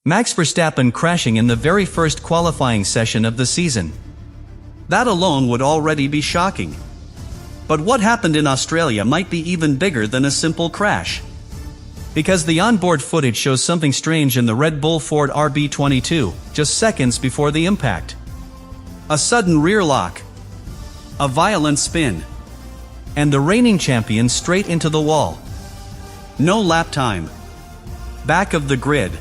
Max Verstappen crashing in the very first qualifying session of the season. That alone would already be shocking. But what happened in Australia might be even bigger than a simple crash. Because the onboard footage shows something strange in the Red Bull Ford RB22, just seconds before the impact. A sudden rear lock. A violent spin. And the reigning champion straight into the wall. No lap time. Back of the grid.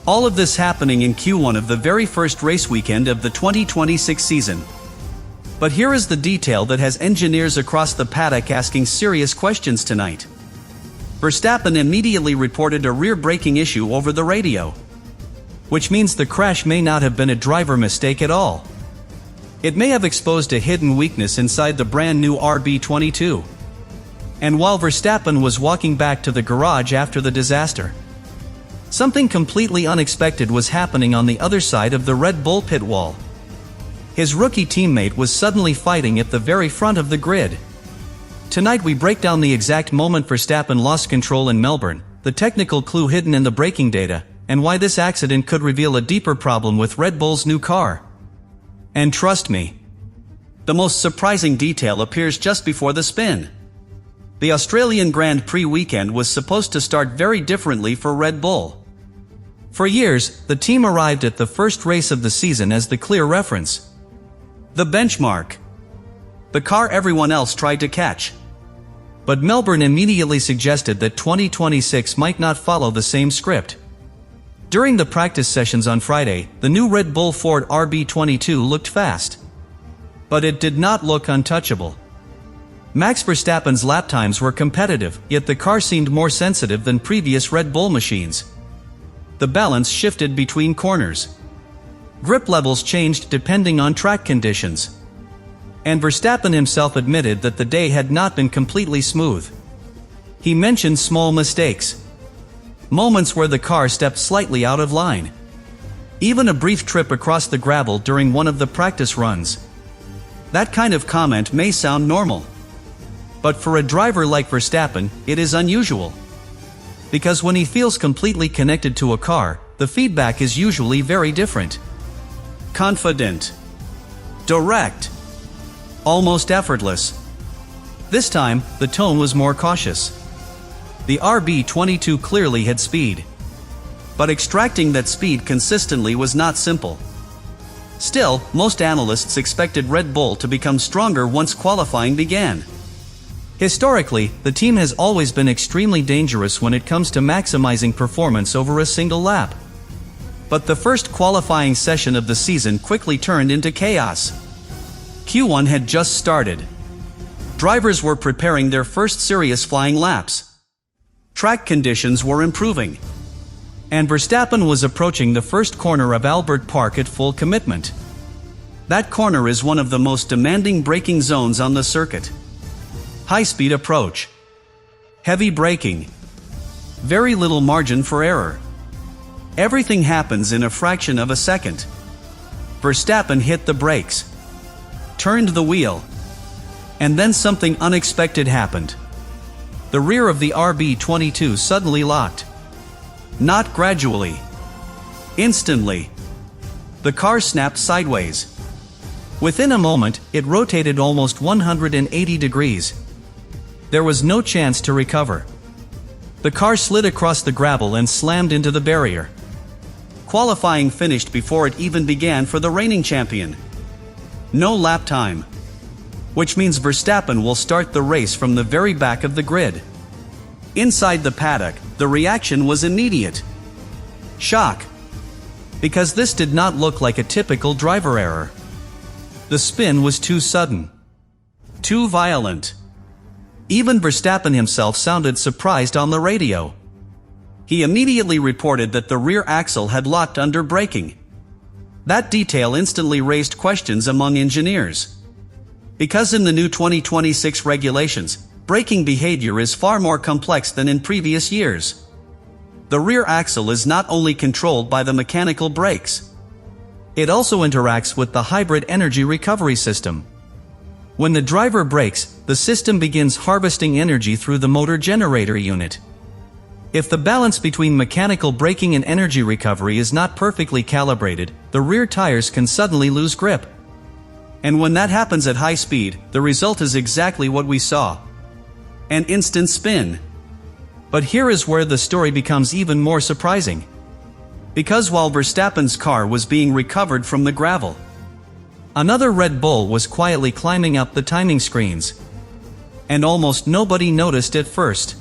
All of this happening in Q1 of the very first race weekend of the 2026 season. But here is the detail that has engineers across the paddock asking serious questions tonight. Verstappen immediately reported a rear braking issue over the radio. Which means the crash may not have been a driver mistake at all. It may have exposed a hidden weakness inside the brand new RB22. And while Verstappen was walking back to the garage after the disaster, something completely unexpected was happening on the other side of the Red Bull pit wall. His rookie teammate was suddenly fighting at the very front of the grid. Tonight we break down the exact moment Verstappen lost control in Melbourne, the technical clue hidden in the braking data, and why this accident could reveal a deeper problem with Red Bull's new car. And trust me, the most surprising detail appears just before the spin. The Australian Grand Prix weekend was supposed to start very differently for Red Bull. For years, the team arrived at the first race of the season as the clear reference. The benchmark. The car everyone else tried to catch. But Melbourne immediately suggested that 2026 might not follow the same script. During the practice sessions on Friday, the new Red Bull Ford RB22 looked fast. But it did not look untouchable. Max Verstappen's lap times were competitive, yet the car seemed more sensitive than previous Red Bull machines. The balance shifted between corners. Grip levels changed depending on track conditions. And Verstappen himself admitted that the day had not been completely smooth. He mentioned small mistakes. Moments where the car stepped slightly out of line. Even a brief trip across the gravel during one of the practice runs. That kind of comment may sound normal. But for a driver like Verstappen, it is unusual. Because when he feels completely connected to a car, the feedback is usually very different. Confident. Direct. Almost effortless. This time, the tone was more cautious. The RB22 clearly had speed. But extracting that speed consistently was not simple. Still, most analysts expected Red Bull to become stronger once qualifying began. Historically, the team has always been extremely dangerous when it comes to maximizing performance over a single lap. But the first qualifying session of the season quickly turned into chaos. Q1 had just started. Drivers were preparing their first serious flying laps. Track conditions were improving. And Verstappen was approaching the first corner of Albert Park at full commitment. That corner is one of the most demanding braking zones on the circuit. High-speed approach. Heavy braking. Very little margin for error. Everything happens in a fraction of a second. Verstappen hit the brakes. Turned the wheel. And then something unexpected happened. The rear of the RB22 suddenly locked. Not gradually. Instantly. The car snapped sideways. Within a moment, it rotated almost 180 degrees. There was no chance to recover. The car slid across the gravel and slammed into the barrier. Qualifying finished before it even began for the reigning champion. No lap time. Which means Verstappen will start the race from the very back of the grid. Inside the paddock, the reaction was immediate. Shock. Because this did not look like a typical driver error. The spin was too sudden. Too violent. Even Verstappen himself sounded surprised on the radio. He immediately reported that the rear axle had locked under braking. That detail instantly raised questions among engineers. Because in the new 2026 regulations, braking behavior is far more complex than in previous years. The rear axle is not only controlled by the mechanical brakes. It also interacts with the hybrid energy recovery system. When the driver brakes, the system begins harvesting energy through the motor generator unit. If the balance between mechanical braking and energy recovery is not perfectly calibrated, the rear tires can suddenly lose grip. And when that happens at high speed, the result is exactly what we saw. An instant spin. But here is where the story becomes even more surprising. Because while Verstappen's car was being recovered from the gravel, another Red Bull was quietly climbing up the timing screens. And almost nobody noticed at first.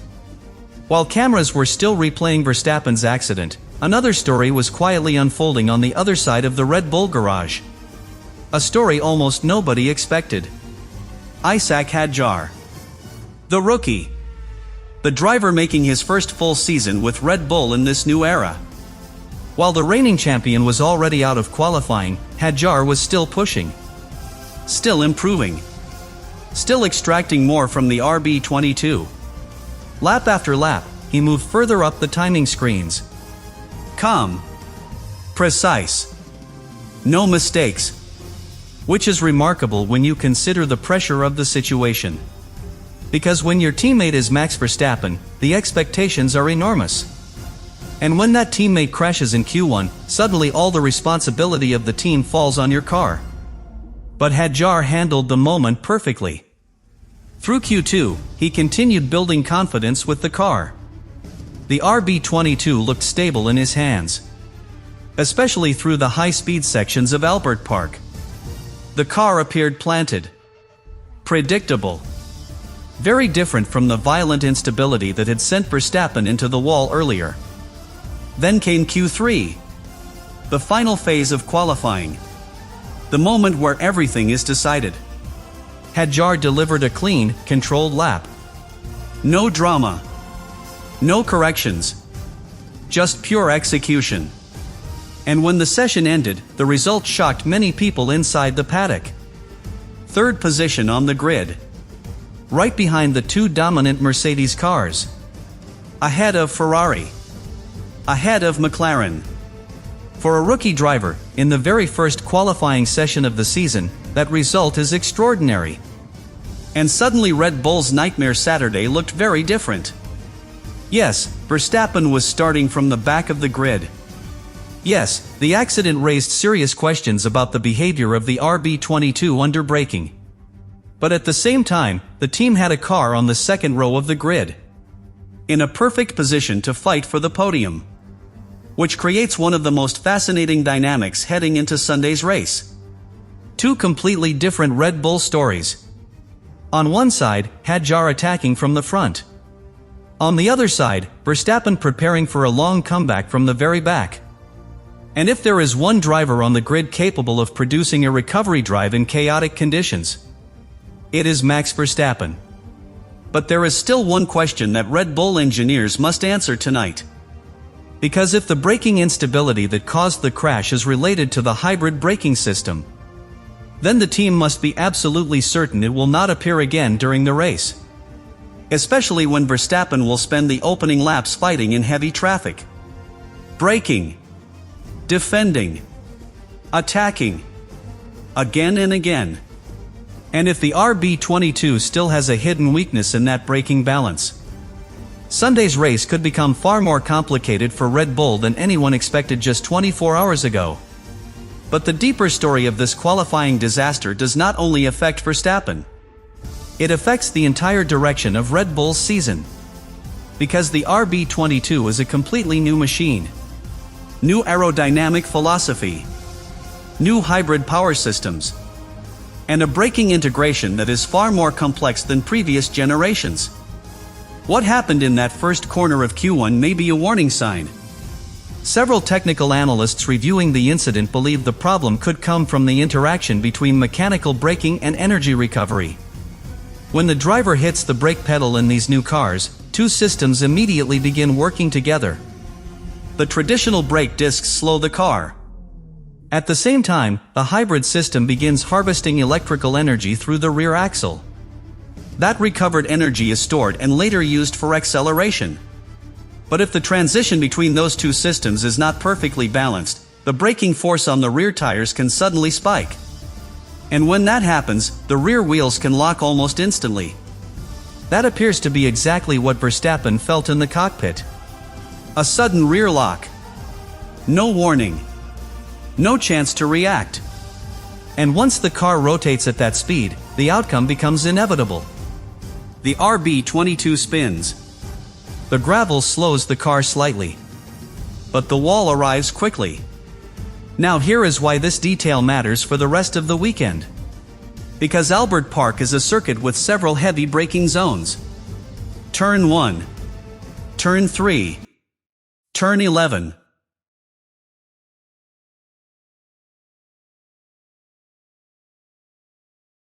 While cameras were still replaying Verstappen's accident, another story was quietly unfolding on the other side of the Red Bull garage. A story almost nobody expected. Isack Hadjar, the rookie, the driver making his first full season with Red Bull in this new era. While the reigning champion was already out of qualifying, Hadjar was still pushing, still improving, still extracting more from the RB22. Lap after lap, he moved further up the timing screens. Calm, precise, no mistakes, which is remarkable when you consider the pressure of the situation. Because when your teammate is Max Verstappen, the expectations are enormous. And when that teammate crashes in Q1, suddenly all the responsibility of the team falls on your car. But Hadjar handled the moment perfectly. Through Q2, he continued building confidence with the car. The RB22 looked stable in his hands, especially through the high-speed sections of Albert Park. The car appeared planted, predictable, very different from the violent instability that had sent Verstappen into the wall earlier. Then came Q3, the final phase of qualifying, the moment where everything is decided. Hadjar delivered a clean, controlled lap. No drama, no corrections, just pure execution. And when the session ended, the result shocked many people inside the paddock. Third position on the grid, right behind the two dominant Mercedes cars, ahead of Ferrari, ahead of McLaren. For a rookie driver, in the very first qualifying session of the season, that result is extraordinary. And suddenly Red Bull's nightmare Saturday looked very different. Yes, Verstappen was starting from the back of the grid. Yes, the accident raised serious questions about the behavior of the RB22 under braking. But at the same time, the team had a car on the second row of the grid, in a perfect position to fight for the podium, which creates one of the most fascinating dynamics heading into Sunday's race. Two completely different Red Bull stories. On one side, Hadjar attacking from the front. On the other side, Verstappen preparing for a long comeback from the very back. And if there is one driver on the grid capable of producing a recovery drive in chaotic conditions, it is Max Verstappen. But there is still one question that Red Bull engineers must answer tonight. Because if the braking instability that caused the crash is related to the hybrid braking system, then the team must be absolutely certain it will not appear again during the race. Especially when Verstappen will spend the opening laps fighting in heavy traffic, braking, defending, attacking, again and again. And if the RB22 still has a hidden weakness in that braking balance, Sunday's race could become far more complicated for Red Bull than anyone expected just 24 hours ago. But the deeper story of this qualifying disaster does not only affect Verstappen. It affects the entire direction of Red Bull's season. Because the RB22 is a completely new machine. New aerodynamic philosophy. New hybrid power systems. And a braking integration that is far more complex than previous generations. What happened in that first corner of Q1 may be a warning sign. Several technical analysts reviewing the incident believe the problem could come from the interaction between mechanical braking and energy recovery. When the driver hits the brake pedal in these new cars, two systems immediately begin working together. The traditional brake discs slow the car. At the same time, the hybrid system begins harvesting electrical energy through the rear axle. That recovered energy is stored and later used for acceleration. But if the transition between those two systems is not perfectly balanced, the braking force on the rear tires can suddenly spike. And when that happens, the rear wheels can lock almost instantly. That appears to be exactly what Verstappen felt in the cockpit. A sudden rear lock. No warning. No chance to react. And once the car rotates at that speed, the outcome becomes inevitable. The RB22 spins. The gravel slows the car slightly. But the wall arrives quickly. Now here is why this detail matters for the rest of the weekend. Because Albert Park is a circuit with several heavy braking zones. Turn 1. Turn 3. Turn 11.